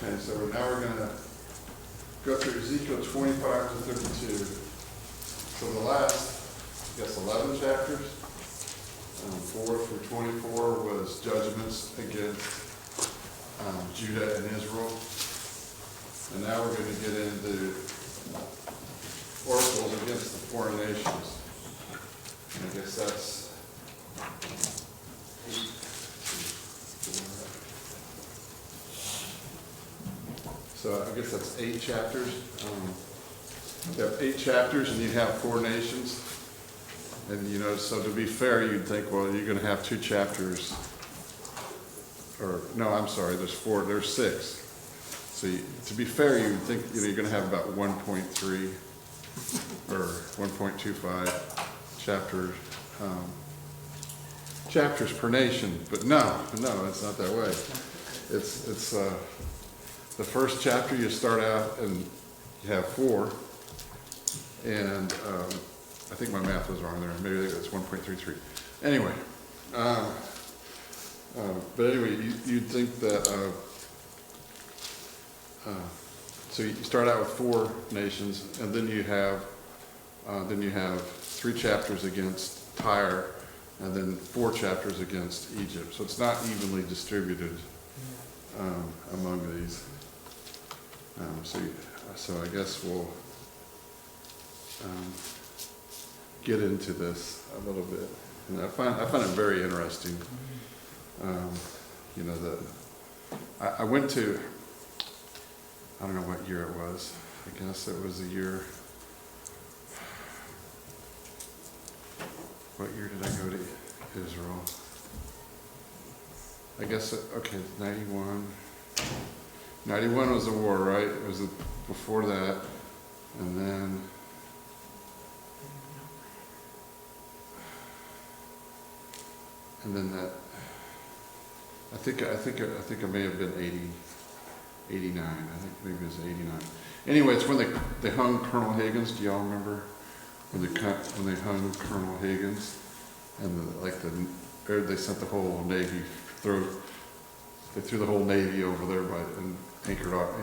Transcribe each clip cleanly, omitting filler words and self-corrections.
Okay, so now we're going to go through Ezekiel 25 to 32. So the last, I guess, 11 chapters, 4 through 24 was judgments against Judah and Israel. And now we're going to get into oracles against the foreign nations. And I guess that's so I guess that's 8 chapters. You have 8 chapters and you have 4 nations. And you know, so to be fair, you'd think, well, you're going to have 2 chapters. Or, no, I'm sorry, there's 6. So to be fair, you'd think you're going to have about 1.3 or 1.25 chapters per nation. But no, it's not that way. It's the first chapter you start out and you have 4, and I think my math was wrong there. Maybe it's 1.33. Anyway, but anyway, you'd think that. So you start out with 4 nations, and then you have 3 chapters against Tyre, and then 4 chapters against Egypt. So it's not evenly distributed among these. So I guess we'll get into this a little bit. And I find it very interesting. I went to, I don't know what year it was. I guess it was the year. What year did I go to Israel? I guess, okay, 91. 91 was the war, right? It was before that. And then that, I think it may have been 89. I think maybe it was 89. Anyway, it's when they hung Colonel Higgins. Do y'all remember when they hung Colonel Higgins, and they sent the whole Navy through. They threw the whole Navy over there and anchored off,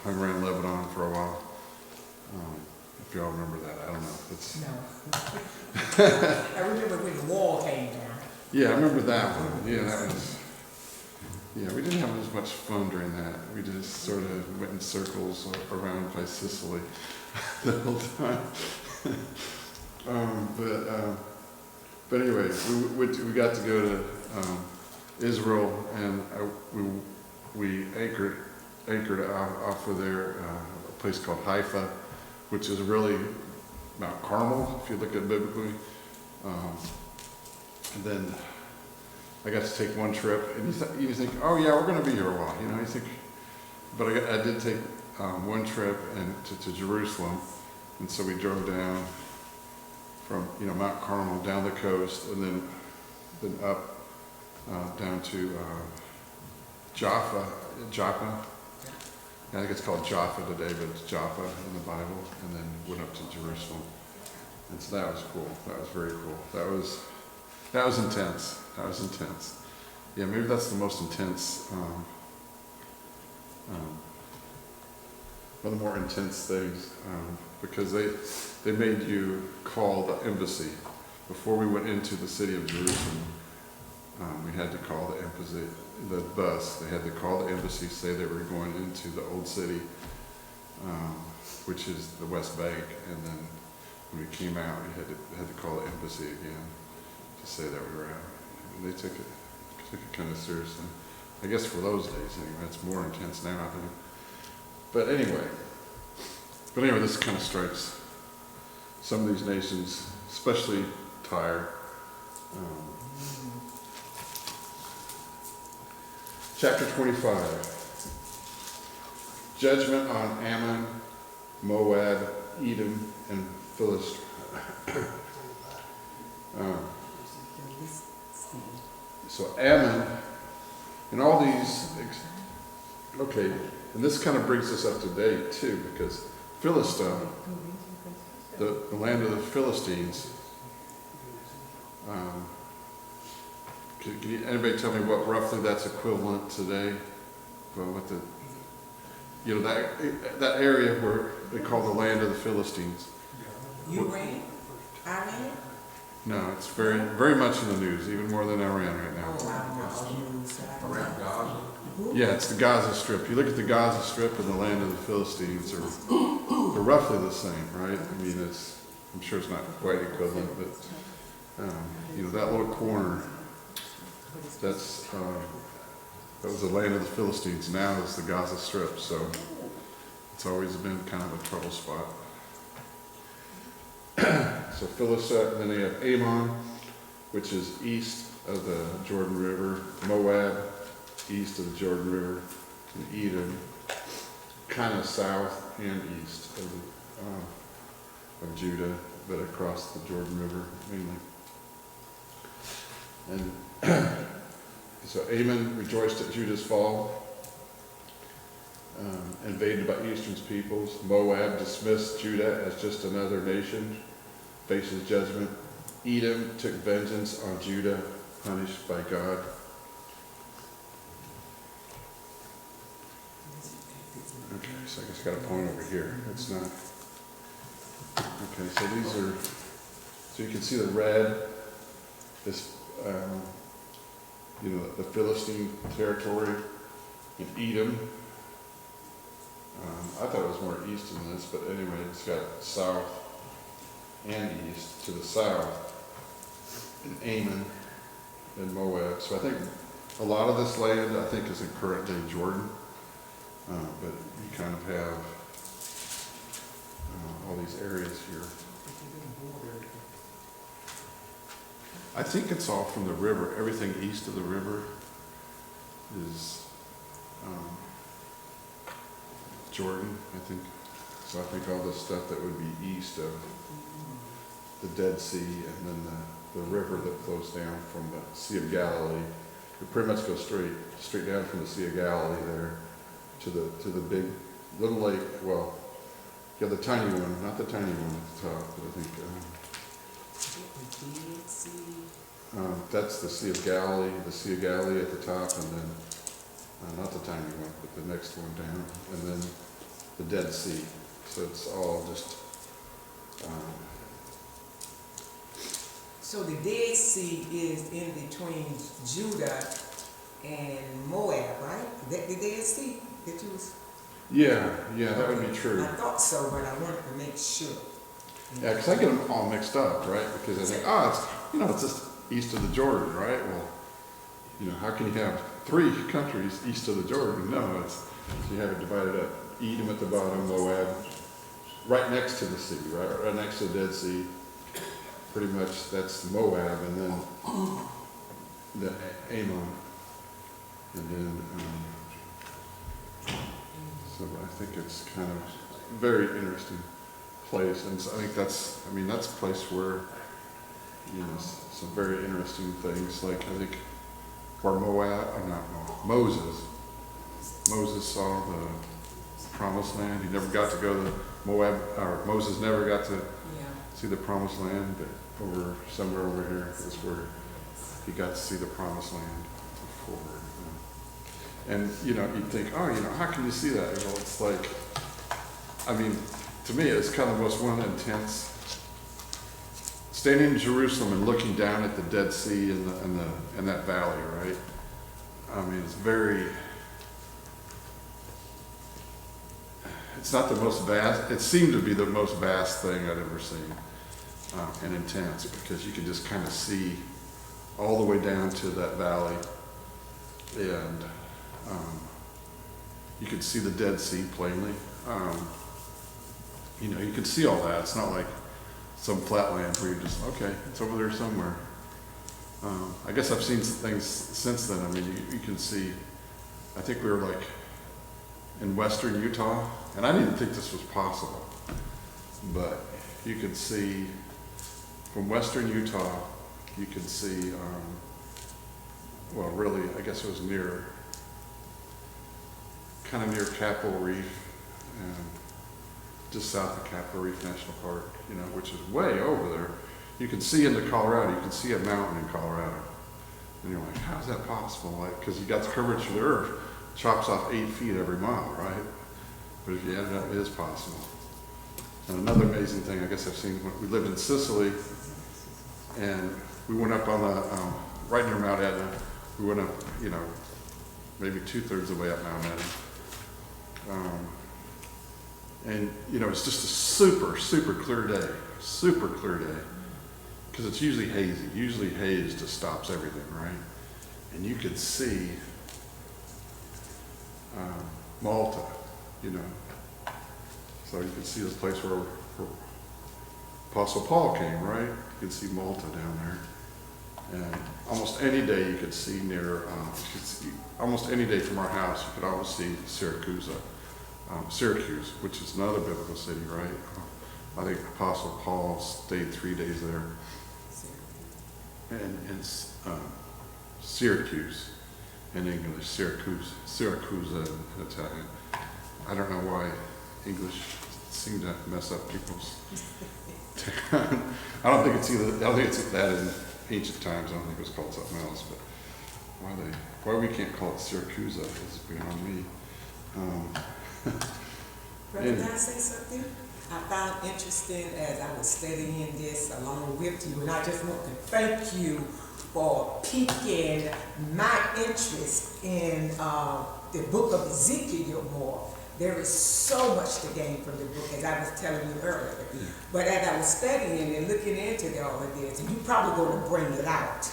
hung around Lebanon for a while. If y'all remember that, I don't know. No. I remember when the wall came down. Yeah, I remember that one. Yeah, that was. Yeah, we didn't have as much fun during that. We just sort of went in circles around by Sicily the whole time. But anyway, we got to go to Israel, and we anchored off of there, a place called Haifa, which is really Mount Carmel, if you look at it biblically. And then I got to take one trip, and you think, oh yeah, we're going to be here a while, you think. But I did take one trip to Jerusalem, and so we drove down from Mount Carmel down the coast, and then up down to Jaffa. I think it's called Jaffa today, but it's Jaffa in the Bible, and then went up to Jerusalem. And so that was cool. That was very cool. That was intense. That was intense. Yeah, maybe that's the most intense, one of the more intense things, because they made you call the embassy. Before we went into the city of Jerusalem, we had to call the embassy, the bus. They had to call the embassy, say they were going into the old city, which is the West Bank, and then when we came out, we had to call the embassy again to say that we were out. And they took it kind of seriously. I guess for those days, anyway. It's more intense now, I think. But anyway, this kind of strikes some of these nations, especially Tyre. Chapter 25. Judgment on Ammon, Moab, Edom, and Philistia. So Ammon, and all these, okay, and this kind of brings us up to date too, because Philistia, the land of the Philistines, can anybody tell me what roughly that's equivalent today? Well, you know, that area where they call the land of the Philistines. You ran? I ran? No, it's very, very much in the news, even more than Iran right now. Oh, I don't know news. Around Gaza. Yeah, it's the Gaza Strip. You look at the Gaza Strip and the land of the Philistines, they're roughly the same, right? I mean, I'm sure it's not quite equivalent, but, you know, that little corner, that was the land of the Philistines. Now it's the Gaza Strip, so it's always been kind of a trouble spot. So Philistia, and then they have Ammon, which is east of the Jordan River, Moab, east of the Jordan River, and Edom, kind of south and east of Judah, but across the Jordan River mainly. And so Ammon rejoiced at Judah's fall, invaded by Eastern peoples. Moab dismissed Judah as just another nation, faces judgment. Edom took vengeance on Judah, punished by God. Okay, so I guess I got a point over here. It's not. Okay, so these are, so you can see the red, this, you know, the Philistine territory in Edom. I thought it was more east than this, but anyway, it's got south and east. To the south, in Ammon and Moab. So I think a lot of this land, I think, is in current day Jordan. But you kind of have all these areas here. I think it's all from the river. Everything east of the river is Jordan, I think. So I think all the stuff that would be east of the Dead Sea and then the river that flows down from the Sea of Galilee. It pretty much goes straight down from the Sea of Galilee there to the big little lake. Well, yeah, the tiny one, not the tiny one at the top, but I think that's the Sea of Galilee. The Sea of Galilee at the top, and then not the tiny one, but the next one down, and then the Dead Sea. So it's all just. So the Dead Sea is in between Judah and Moab, right? That the Dead Sea that you was? Yeah, that would be true. I thought so, but I wanted to make sure. Yeah, because I get them all mixed up, right? Because I think, it's just east of the Jordan, right? Well, how can you have 3 countries east of the Jordan? No, you have it divided up. Edom at the bottom, Moab, right next to the sea, right next to the Dead Sea. Pretty much that's Moab, and then the Ammon, and then so I think it's kind of a very interesting place, and so I think that's a place where some very interesting things, like I think where Moses saw the Promised Land. He never got to go to Moab, or Moses never got to see the Promised Land, but somewhere over here is where he got to see the Promised Land before. And you'd think, how can you see that? Well, it's like, to me, it's kind of the most one intense. Standing in Jerusalem and looking down at the Dead Sea and that valley, right? It's very. It's not the most vast. It seemed to be the most vast thing I'd ever seen, and intense, because you can just kind of see all the way down to that valley, and you could see the Dead Sea plainly. You can see all that. It's not like some flat land where you're just, okay, it's over there somewhere. I guess I've seen some things since then. You can see, I think we were like in western Utah, and I didn't think this was possible, but you could see from western Utah, you could see, really, I guess it was kind of near Capitol Reef, and just south of Capitol Reef National Park, which is way over there. You can see into Colorado. You can see a mountain in Colorado. And you're like, how is that possible? Because you got the curvature of the earth, chops off 8 feet every mile, right? But if you add it up, it is possible. And another amazing thing, I guess I've seen, we lived in Sicily, and we went up on the, right near Mount Etna. We went up, you know, maybe 2/3 of the way up Mount Etna. And, you know, it's just a super, super clear day. Super clear day. Because it's usually hazy. Usually haze just stops everything, right? And you could see Malta, you know. So you can see this place where Apostle Paul came, right? You can see Malta down there. And almost any day you could see almost any day from our house, you could always see Syracuse, which is another biblical city, right? I think Apostle Paul stayed 3 days there. And it's Syracuse in English, Syracuse in Italian. I don't know why English seem to mess up people's. I don't think it's that in ancient times. I don't think it was called something else. But why we can't call it Syracuse is beyond me. Brother, can I say something? I found interesting as I was studying this along with you, and I just want to thank you for piquing my interest in the book of Ezekiel more. There is so much to gain from the book, as I was telling you earlier. Yeah. But as I was studying and looking into all of this, and you're probably going to bring it out,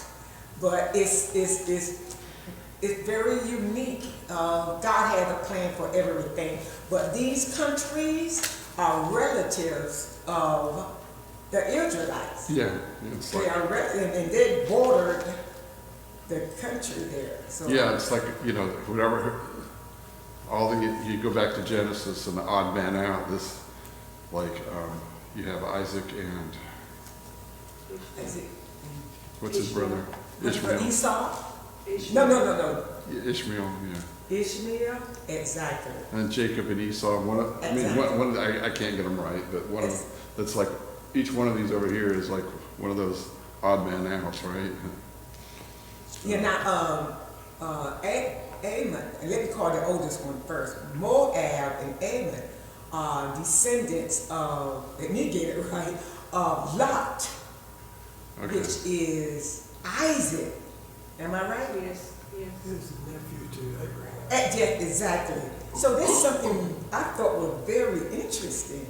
but it's very unique. God has a plan for everything, but these countries are relatives of the Israelites. Yeah, it's they are and they bordered the country there. So yeah, it's like, you know, whatever. You go back to Genesis and the odd man out. This, like, you have Isaac and what's his brother? Ishmael. Esau. No. Ishmael, yeah. Ishmael, exactly. And Jacob and Esau. I can't get them right, but one of them, that's like, each one of these over here is like one of those odd man outs, right? Yeah, now, Ammon, and let me call the oldest one first. Moab and Ammon are descendants of, let me get it right, of Lot, Okay. which is Isaac. Am I right? Yes. He was the nephew to Abraham. Yes, exactly. So this is something I thought was very interesting.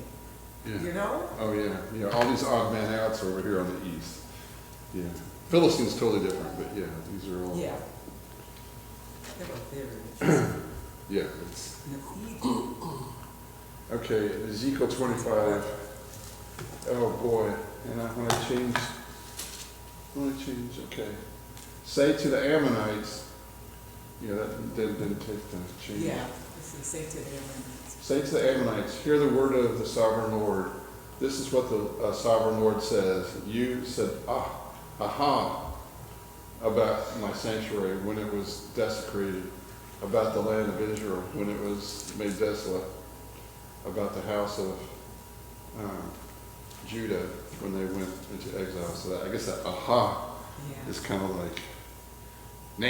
Yeah. You know? Oh yeah, yeah. All these odd man outs are over here on the east. Yeah. Philistine's totally different, but yeah, these are all. Yeah. That was very interesting. Yeah. Okay, Ezekiel 25. Oh boy, and when I change, okay. Say to the Ammonites, yeah, that didn't take the change. Yeah, say to the Ammonites. Say to the Ammonites, hear the word of the sovereign Lord. This is what the sovereign Lord says. You said, aha, about my sanctuary when it was desecrated, about the land of Israel when it was made desolate, about the house of Judah when they went into exile. So that, I guess that aha is kind of like na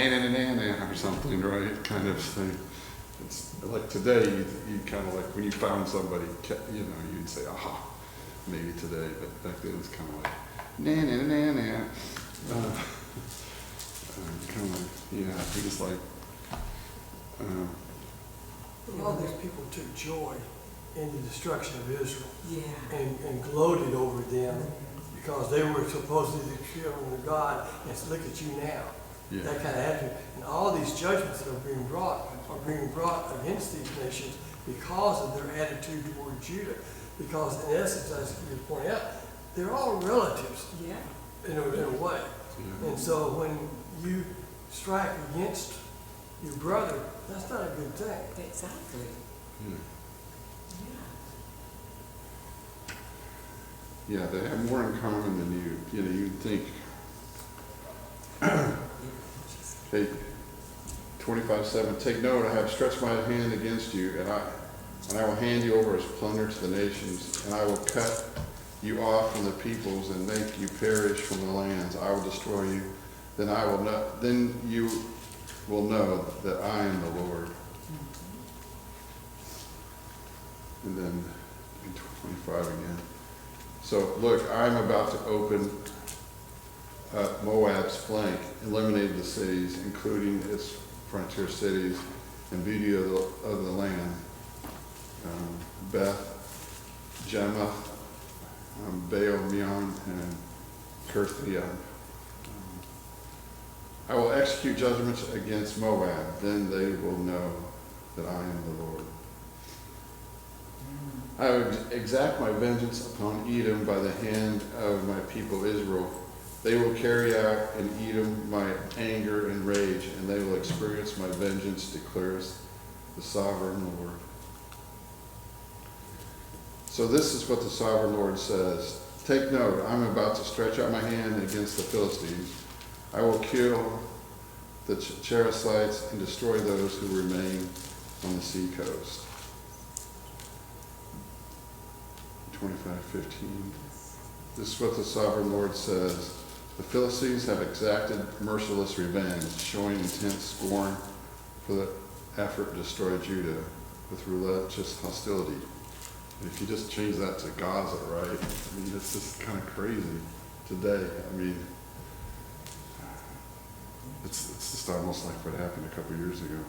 or something, right? Kind of thing. It's like today, you kind of like when you found somebody, you know, you'd say aha, maybe today, but back then it's kind of like na. Kind of like, yeah, I think it's like. All these people took joy in the destruction of Israel. Yeah. And gloated over them because they were supposedly the children of God. And look at you now. Yeah. That kind of attitude. And all these judgments that are being brought against these nations because of their attitude toward Judah. Because in essence, as you point out, they're all relatives. Yeah. In a way. Yeah. And so when you strike against your brother, that's not a good thing. Exactly. Yeah. Yeah. Yeah, they have more in common than you'd think. Okay, 25:7. Take note, I have stretched my hand against you, and I will hand you over as plunder to the nations, and I will cut you off from the peoples and make you perish from the lands. I will destroy you. Then you will know that I am the Lord. and then in 25 again. So look, I'm about to open Moab's flank, eliminating the cities, including its frontier cities, and beauty of the land. Beth, Jemaah, Baal Meon, and Kirthaim. I will execute judgments against Moab, then they will know that I am the Lord. I will exact my vengeance upon Edom by the hand of my people Israel. They will carry out in Edom my anger and rage, and they will experience my vengeance, declares the sovereign Lord. So this is what the sovereign Lord says. Take note, I'm about to stretch out my hand against the Philistines. I will kill the Cherethites and destroy those who remain on the sea coast. 25:15. This is what the sovereign Lord says. The Philistines have exacted merciless revenge, showing intense scorn for the effort to destroy Judah with relentless hostility. And if you just change that to Gaza, right? I mean, it's just kind of crazy today. I mean, it's just almost like what happened a couple years ago.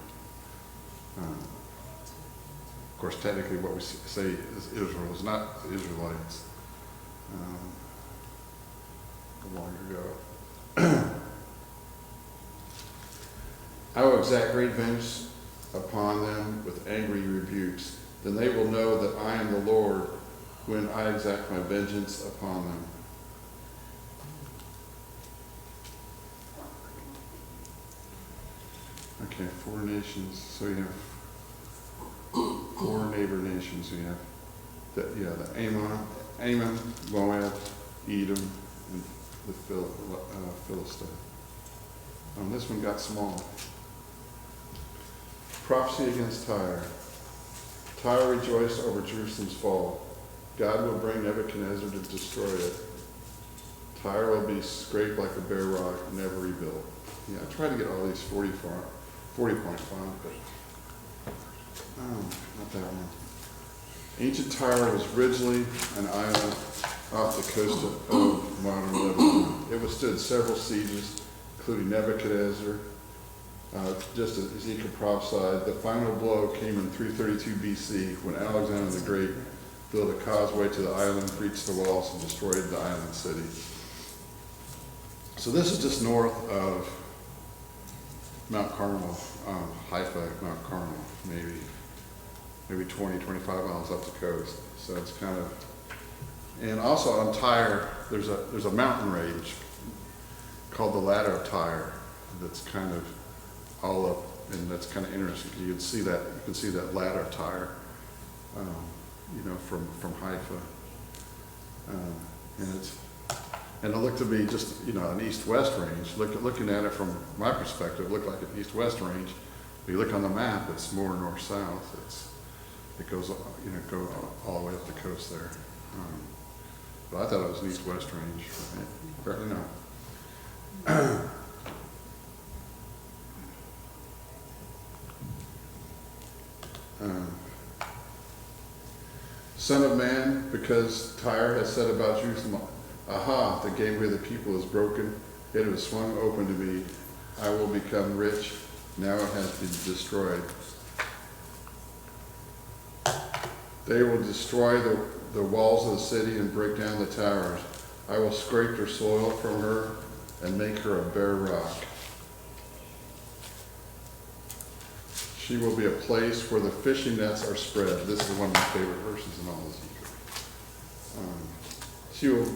Of course, technically what we say is Israel is not the Israelites. Long ago. I will exact great vengeance upon them with angry rebukes. Then they will know that I am the Lord when I exact my vengeance upon them. Okay, 4 nations. So you have 4 neighbor nations. You have the Ammon, Moab, Edom, and the Philistine. This one got small. Prophecy against Tyre. Tyre rejoiced over Jerusalem's fall. God will bring Nebuchadnezzar to destroy it. Tyre will be scraped like a bare rock, never rebuilt. Yeah, I tried to get all these 40-point font, but not that one. Ancient Tyre was originally an island off the coast of modern Lebanon. It withstood several sieges, including Nebuchadnezzar. Just as Ezekiel prophesied, the final blow came in 332 BC when Alexander the Great built a causeway to the island, breached the walls, and destroyed the island city. So this is just north of Mount Carmel, Haifa, Mount Carmel, maybe 20, 25 miles up the coast. So it's kind of, and also on Tyre, there's a mountain range called the Ladder of Tyre that's kind of all up, and that's kind of interesting. You can see that ladder of Tyre, from Haifa, and it looked to be just an east-west range. Looking at it from my perspective, it looked like an east-west range. If you look on the map, it's more north-south. It goes go all the way up the coast there. But I thought it was an east-west range. Apparently not. Son of man, because Tyre has said about Jerusalem, aha, the gateway of the people is broken. It was swung open to me. I will become rich. Now it has been destroyed. They will destroy the walls of the city and break down the towers. I will scrape her soil from her and make her a bare rock. She will be a place where the fishing nets are spread. This is one of my favorite verses in all Ezekiel.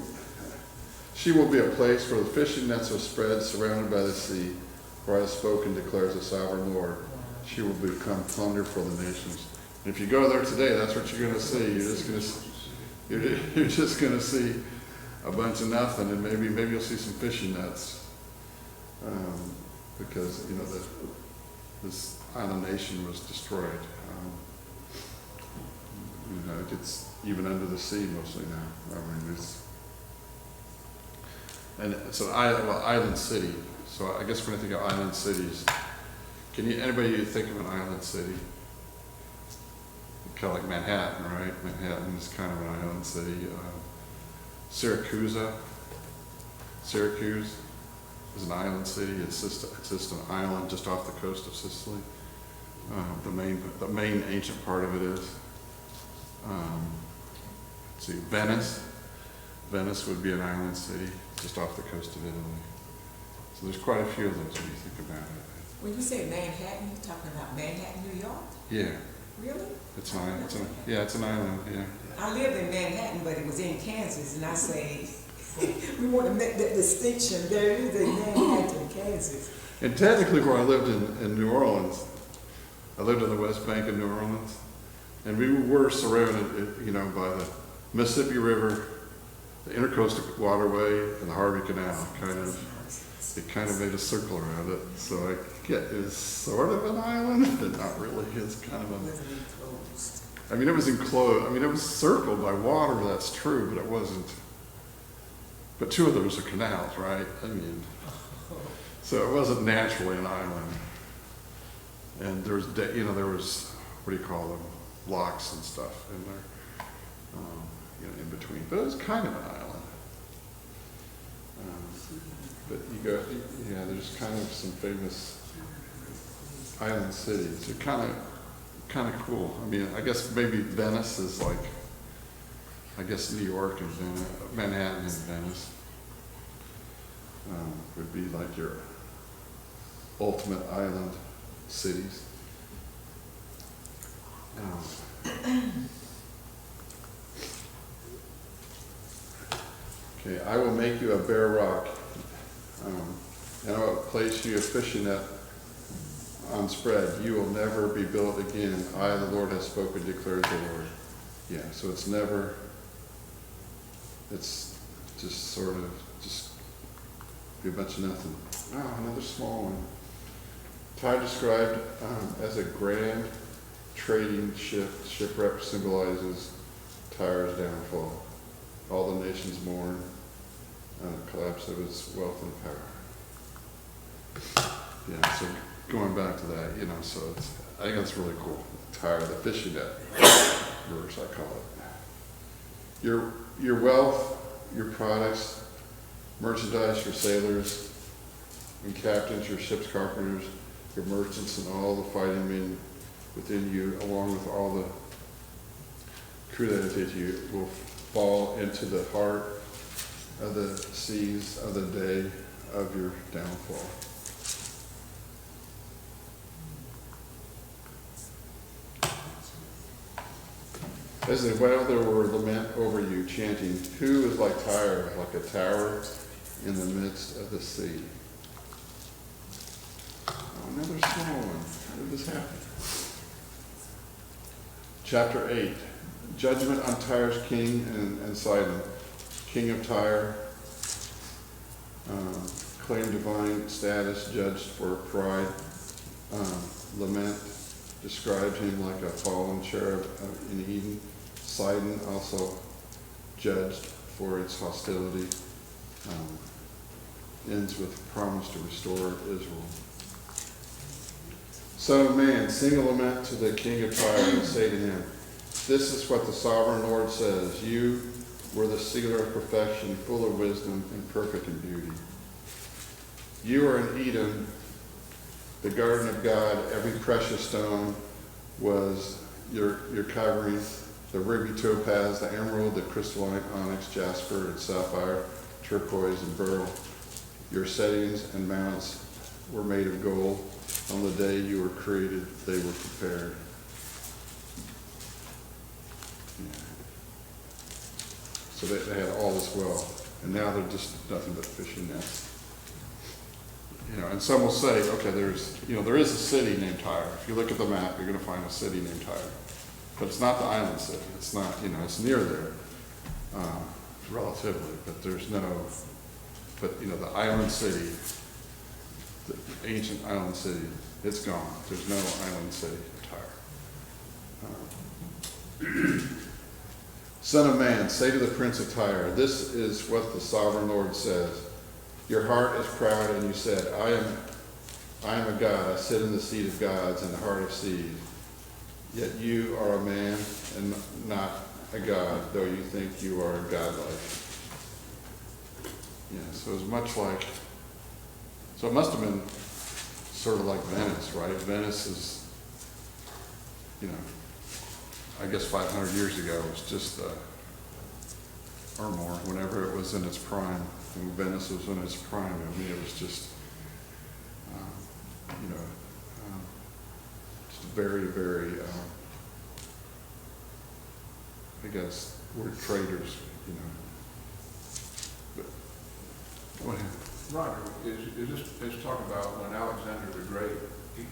She will be a place where the fishing nets are spread, surrounded by the sea. For I have spoken, declares the sovereign Lord. She will become plunder for the nations. And if you go there today, that's what you're going to see. You're just going to see a bunch of nothing, and maybe you'll see some fishing nets, because this island nation was destroyed. It gets even under the sea mostly now. And it's an island city. So I guess when I think of island cities, anybody think of an island city? kind of like Manhattan, right? Manhattan is kind of an island city. Syracuse is an island city. It's just an island just off the coast of Sicily. The main ancient part of it is. Let's see, Venice. Venice would be an island city just off the coast of Italy. So there's quite a few of those when you think about it. When you say Manhattan, you're talking about Manhattan, New York? Yeah, Really? it's an island. It's an island. Yeah. I lived in Manhattan, but it was in Kansas, and I say, we want to make that distinction. There is a Manhattan, Kansas. And technically, where I lived in New Orleans, I lived on the West Bank of New Orleans, and we were surrounded, by the Mississippi River, the Intercoastal Waterway, and the Harvey Canal. It kind of made a circle around it. So it's sort of an island, but not really. It's kind of It a. wasn't enclosed. I mean, it was enclosed. I mean, it was circled by water. That's true, but it wasn't. But two of those are canals, right? I mean, so it wasn't naturally an island. And there was, what do you call them, locks and stuff in there, in between. But it was kind of an island. But there's kind of some famous island cities. They're kind of cool. I mean, I guess maybe Venice is like, New York and Venice, Manhattan and Venice would be like your ultimate island cities. Okay, I will make you a bare rock, and I will place you a fishing net on spread. You will never be built again. I, the Lord, have spoken, declares the Lord. Yeah, so it's just sort of, be a bunch of nothing. Oh, another small one. Tyre described as a grand trading shipwreck symbolizes Tyre's downfall. All the nations mourn the collapse of its wealth and power. Yeah, so going back to that, so I think that's really cool. Tyre, the fishing net verse, I call it. Your wealth, your products, merchandise, your sailors and captains, your ship's carpenters, your merchants, and all the fighting men within you, along with all the crew that imitate you, will fall into the heart of the seas of the day of your downfall. As they wailed, there were lament over you, chanting, "Who is like Tyre, like a tower in the midst of the sea?" Oh, another small one. How did this happen? Chapter 8. Judgment on Tyre's king and Sidon. King of Tyre claimed divine status, judged for pride. Lament described him like a fallen cherub in Eden. Sidon also judged for its hostility. Ends with promise to restore Israel. Son of man, sing a lament to the king of Tyre and say to him, "This is what the sovereign Lord says. You were the sealer of perfection, full of wisdom and perfect in beauty. You are in Eden, the garden of God. Every precious stone was your covering, the ruby topaz, the emerald, the crystalline onyx, jasper and sapphire, turquoise and beryl. Your settings and mounts were made of gold. On the day you were created, they were prepared." So they had all this wealth, and now they're just nothing but fishing nets. And some will say, okay, there is a city named Tyre. If you look at the map, you're going to find a city named Tyre. But it's not the island city. It's not, it's near there, relatively, but there's no, the island city, the ancient island city, it's gone. There's no island city of Tyre. Son of man, say to the prince of Tyre, "This is what the sovereign Lord says. Your heart is proud, and you said, I am a god. I sit in the seat of gods in the heart of seas. Yet you are a man and not a god, though you think you are godlike. Yeah, so it's much like, so it must have been sort of like Venice, right? Venice is, you know, I guess 500 years ago was just, or more, whenever it was in its prime. When Venice was in its prime, I mean, it was just, you know, just very, very, I guess, we're traders, you know. But, go ahead. Roger, is this talking about when Alexander the Great, in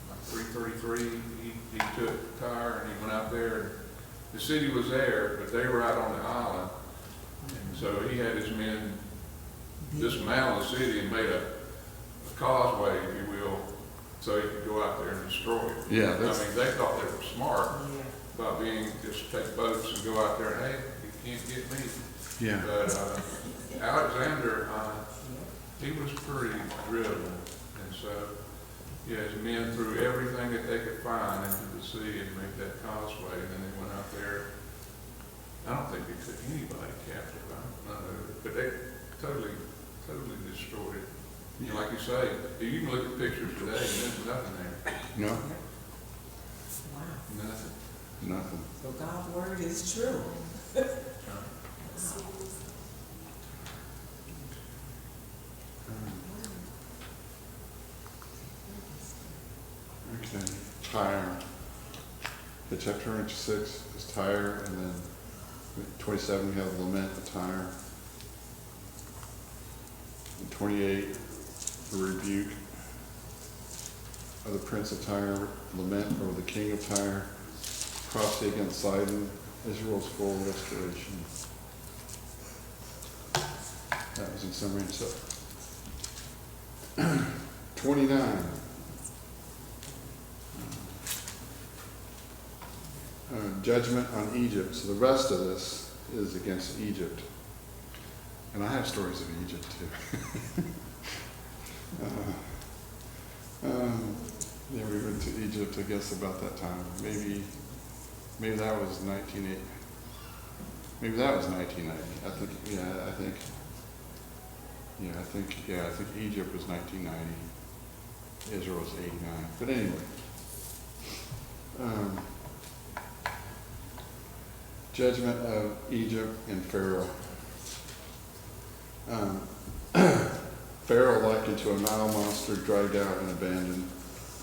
like 333, he took Tyre and he went out there, and the city was there, but they were out on the island, and so he had his men dismantle the city and made a causeway, if you will, so he could go out there and destroy it. Yeah, I mean, they thought they were smart about being, just take boats and go out there, and hey, you can't get me. Yeah. But Alexander, he was pretty driven, and so his men threw everything that they could find into the sea and made that causeway, and then they went out there. I don't think they took anybody captive, but they totally destroyed it. And like you say, you can look at pictures today and there's nothing there. No, Wow. Nothing. nothing. So God's word is true. Okay, Tyre. The chapter 6 is Tyre, and then 27 we have the lament of Tyre. And 28, the rebuke of the prince of Tyre, lament over the king of Tyre, prophecy against Sidon, Israel's full restoration. That was in summary. So 29. Judgment on Egypt. So the rest of this is against Egypt. And I have stories of Egypt too. Yeah, we went to Egypt, I guess, about that time. Maybe that was 1980. Maybe that was 1990. I think Egypt was 1990. Israel was 89. But anyway. Judgment of Egypt and Pharaoh. Pharaoh likened to a Nile monster, dragged out and abandoned.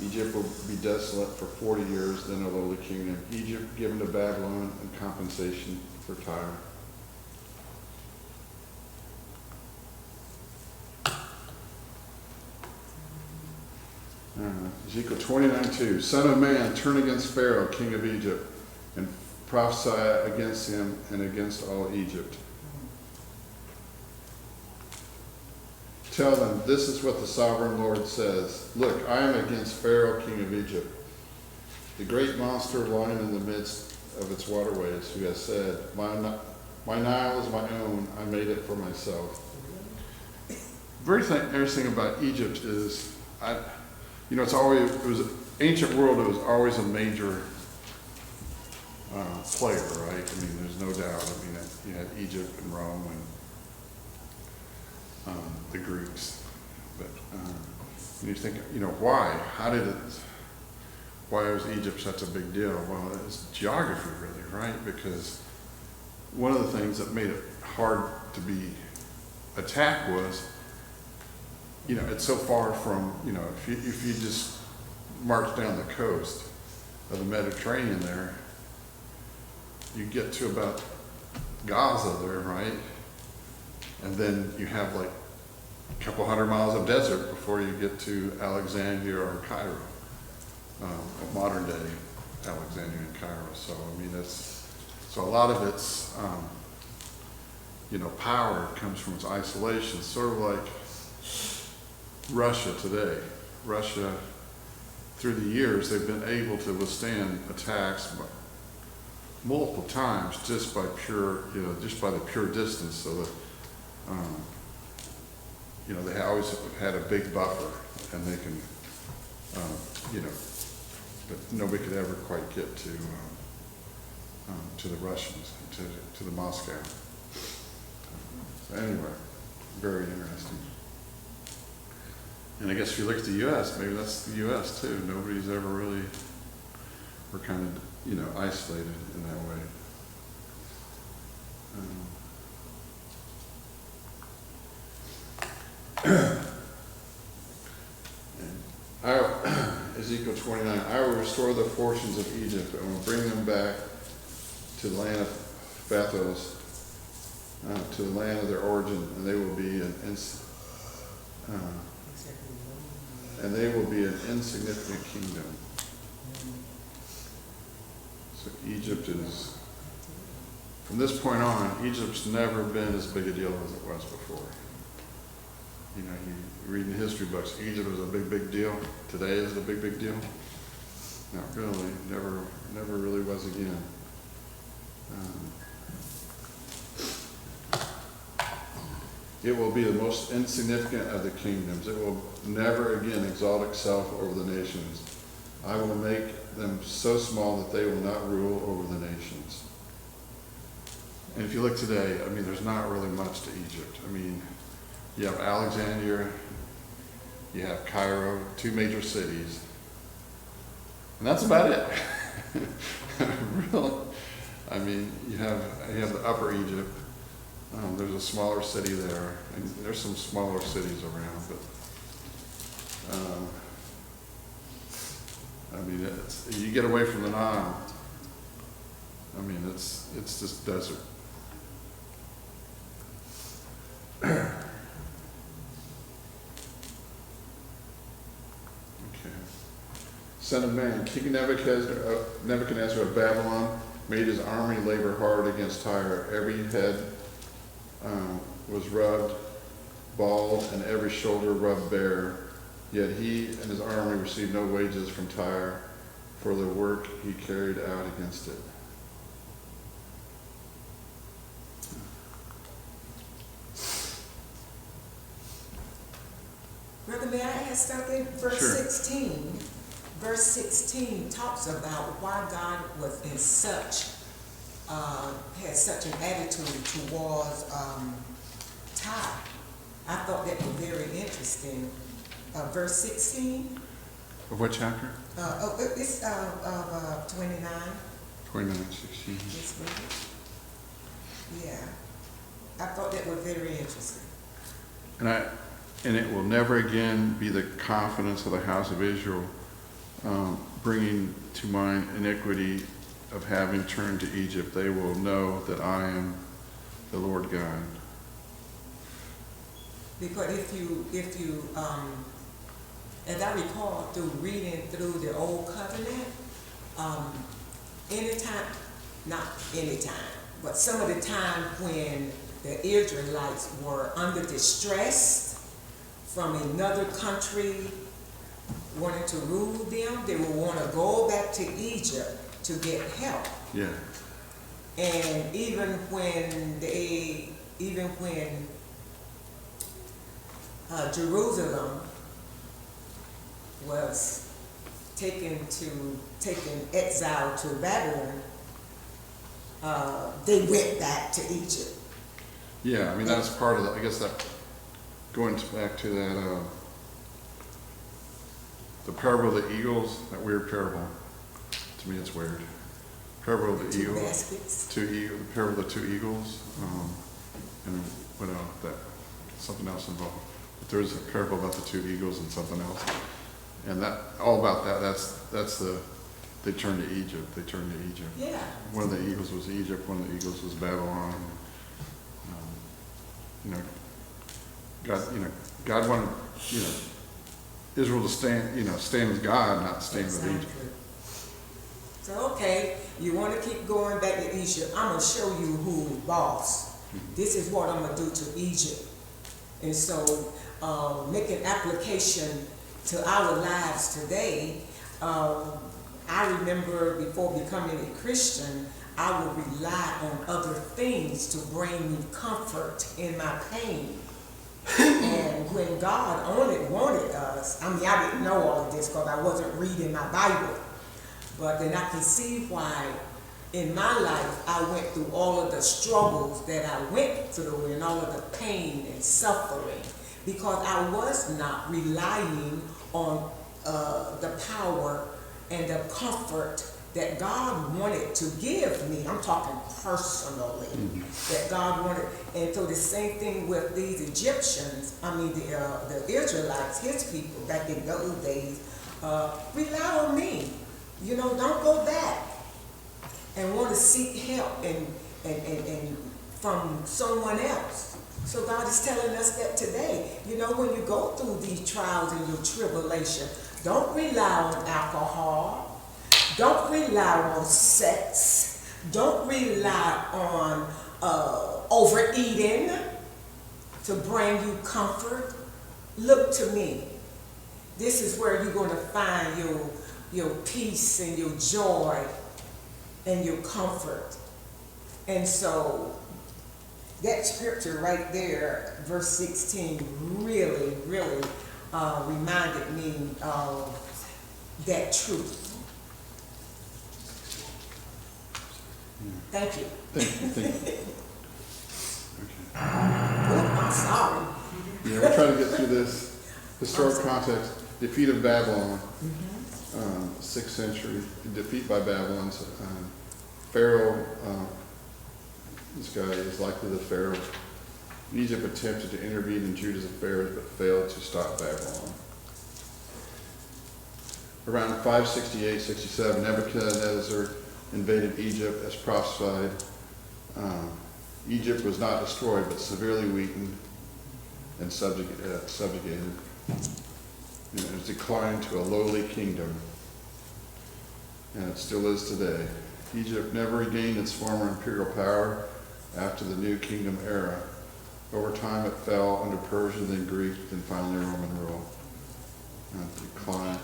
Egypt will be desolate for 40 years, then a lowly kingdom. Egypt given to Babylon in compensation for Tyre. Ezekiel 29:2. Son of man, turn against Pharaoh, king of Egypt, and prophesy against him and against all Egypt. Tell them, this is what the sovereign Lord says. Look, I am against Pharaoh, king of Egypt, the great monster lying in the midst of its waterways, who has said, my Nile is my own, I made it for myself. Very interesting about Egypt is, it was an ancient world, it was always a major player, right? I mean, there's no doubt. I mean, you had Egypt and Rome and the Greeks. But you think, why? Why was Egypt such a big deal? Well, it's geography, really, right? Because one of the things that made it hard to be attacked was, it's so far from, if you just march down the coast of the Mediterranean there, you get to about Gaza there, right? And then you have like a couple 100 miles of desert before you get to Alexandria or Cairo, modern day Alexandria and Cairo. So, I mean, so a lot of its, power comes from its isolation, sort of like Russia today. Russia, through the years, they've been able to withstand attacks multiple times just by the pure distance, so that they always had a big buffer, and they can but nobody could ever quite get to the Russians, to the Moscow. So anyway, very interesting. And I guess if you look at the U.S., maybe that's the U.S. too. Nobody's ever really, we're kind of, isolated in that way. Ezekiel 29, I will restore the fortunes of Egypt and will bring them back to the land of Bathos, to the land of their origin, and they will be an insignificant kingdom. So Egypt is, from this point on, Egypt's never been as big a deal as it was before. You read in history books, Egypt was a big deal. Today is it a big deal? Not really. Never really was again. It will be the most insignificant of the kingdoms. It will never again exalt itself over the nations. I will make them so small that they will not rule over the nations. And if you look today, there's not really much to Egypt. You have Alexandria, you have Cairo, 2 major cities, and that's about it. Really, you have the Upper Egypt. There's a smaller city there, and there's some smaller cities around, but you get away from the Nile. It's just desert. Son of man, King Nebuchadnezzar of Babylon made his army labor hard against Tyre. Every head was rubbed bald and every shoulder rubbed bare. Yet he and his army received no wages from Tyre for the work he carried out against it. Brother, may I ask something? Verse Sure. 16. Verse 16 talks about why God was in had such an attitude towards Tyre. I thought that was very interesting. Verse 16. Of what chapter? It's 29. 29:16. Yes, ma'am. Yeah. I thought that was very interesting. And it will never again be the confidence of the house of Israel, bringing to mind iniquity of having turned to Egypt. They will know that I am the Lord God. Because if you, as I recall through reading through the Old Covenant, but some of the time when the Israelites were under distress from another country wanting to rule them, they would want to go back to Egypt to get help. Yeah. And even when Jerusalem was taken exile to Babylon, they went back to Egypt. Yeah, that's part of I guess that, going back to that, the parable of the eagles, that weird parable. To me, it's weird. Parable of the Two eagles. baskets. The parable of the 2 eagles. And what else? Something else involved. But there's a parable about the 2 eagles and something else. And that, all about that, that's they turned to Egypt. They turned to Egypt. Yeah. One of the eagles was Egypt, one of the eagles was Babylon. God wanted, Israel to stand with God, not stand with Egypt. So, okay, you want to keep going back to Egypt. I'm going to show you who's boss. This is what I'm going to do to Egypt. And so, make an application to our lives today. I remember before becoming a Christian, I would rely on other things to bring me comfort in my pain. And when God only wanted us, I didn't know all of this because I wasn't reading my Bible. But then I can see why in my life I went through all of the struggles that I went through and all of the pain and suffering, because I was not relying on the power and the comfort that God wanted to give me. I'm talking personally, that God wanted. And so the same thing with these Egyptians, the Israelites, his people back in those days, rely on me. You know, don't go back and want to seek help and from someone else. So God is telling us that today. You know, when you go through these trials and your tribulation, don't rely on alcohol. Don't rely on sex. Don't rely on overeating to bring you comfort. Look to me. This is where you're going to find your peace and your joy and your comfort. And so that scripture right there, verse 16, really, really reminded me of that truth. Thank you. Thank you. Okay. Oh, I'm sorry. Yeah, we're trying to get through this historic context. Defeat of Babylon, 6th century, defeat by Babylon. Pharaoh, this guy is likely the Pharaoh. Egypt attempted to intervene in Judah's affairs but failed to stop Babylon. Around 568-67, Nebuchadnezzar invaded Egypt as prophesied. Egypt was not destroyed but severely weakened and subjugated. It was declined to a lowly kingdom, and it still is today. Egypt never regained its former imperial power after the New Kingdom era. Over time it fell under Persian, then Greek, then finally Roman rule. Decline.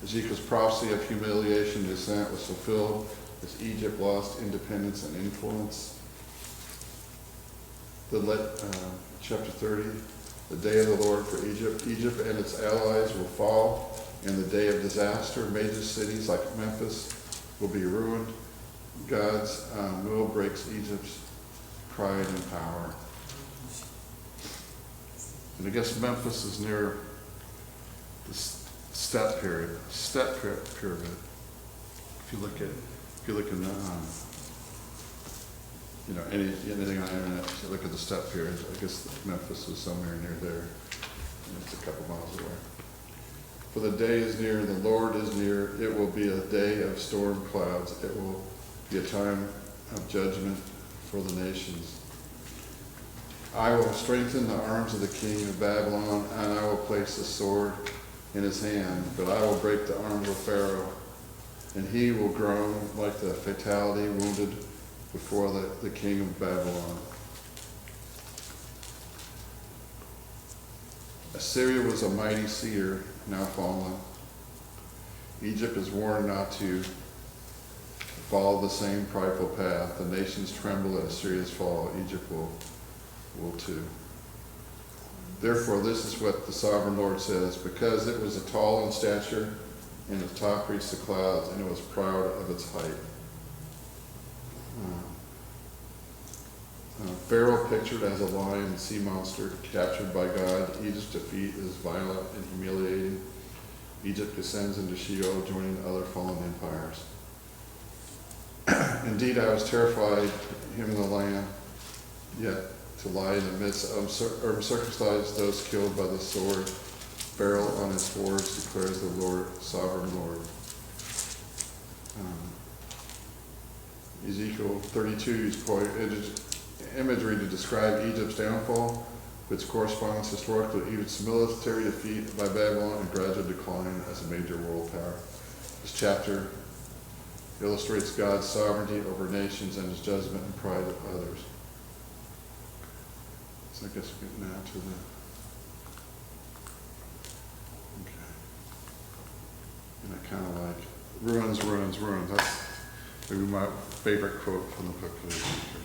Ezekiel's prophecy of humiliation and descent was fulfilled as Egypt lost independence and influence. Chapter 30, the day of the Lord for Egypt. Egypt and its allies will fall in the day of disaster. Major cities like Memphis will be ruined. God's will breaks Egypt's pride and power. And I guess Memphis is near the step pyramid. If you look in anything on the internet, if you look at the step pyramid, I guess Memphis is somewhere near there. And it's a couple miles away. For the day is near, the Lord is near. It will be a day of storm clouds. It will be a time of judgment for the nations. I will strengthen the arms of the king of Babylon, and I will place a sword in his hand, but I will break the arms of Pharaoh, and he will groan like the fatality wounded before the king of Babylon. Assyria was a mighty seer, now fallen. Egypt is warned not to follow the same prideful path. The nations tremble at Assyria's fall. Egypt will too. Therefore, this is what the sovereign Lord says: because it was tall in stature, and its top reached the clouds, and it was proud of its height. Pharaoh, pictured as a lion and sea monster, captured by God. Egypt's defeat is violent and humiliating. Egypt descends into Sheol, joining other fallen empires. Indeed, I was terrified, him in the land, yet to lie in the midst of uncircumcised, those killed by the sword. Pharaoh on his hordes, declares the Lord, sovereign Lord. Ezekiel 32 used imagery to describe Egypt's downfall, which corresponds historically to Egypt's military defeat by Babylon and gradual decline as a major world power. This chapter illustrates God's sovereignty over nations and his judgment and pride of others. So I guess we get now to the... Okay. And I kind of like, ruins, ruins, ruins. That's maybe my favorite quote from the book of Ezekiel.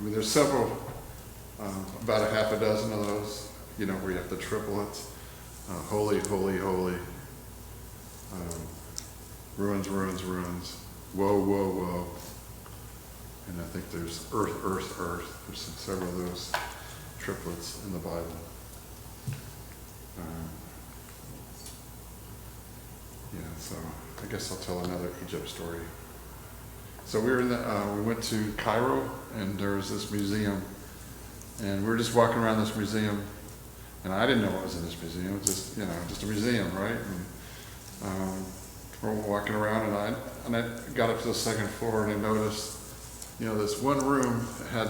There's several, about a half a dozen of those, where you have the triplets, holy, holy, holy. ruins, ruins, ruins. Whoa, whoa, whoa. And I think there's earth, earth, earth. There's several of those triplets in the Bible. Yeah, so I guess I'll tell another Egypt story. So we were in we went to Cairo, and there was this museum, and we were just walking around this museum, and I didn't know what was in this museum. It was just, just a museum, right? And we're walking around, and I got up to the second floor, and I noticed, this one room had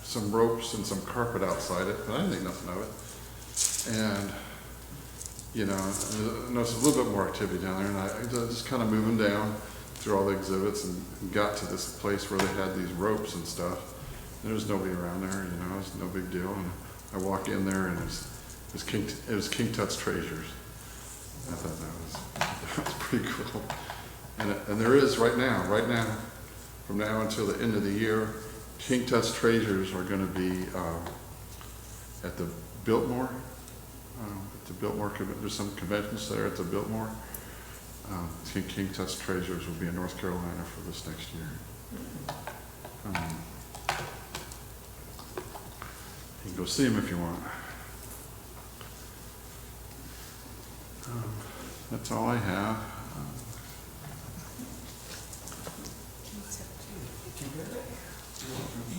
some ropes and some carpet outside it, but I didn't think nothing of it. And I noticed a little bit more activity down there, and I just kind of moving down through all the exhibits and got to this place where they had these ropes and stuff. There was nobody around there, it was no big deal. And I walk in there, and it was King Tut's treasures. I thought that was pretty cool. And there is right now, from now until the end of the year, King Tut's treasures are going to be at the Biltmore. There's some conventions there at the Biltmore. King Tut's treasures will be in North Carolina for this next year. You can go see him if you want. That's all I have. You good?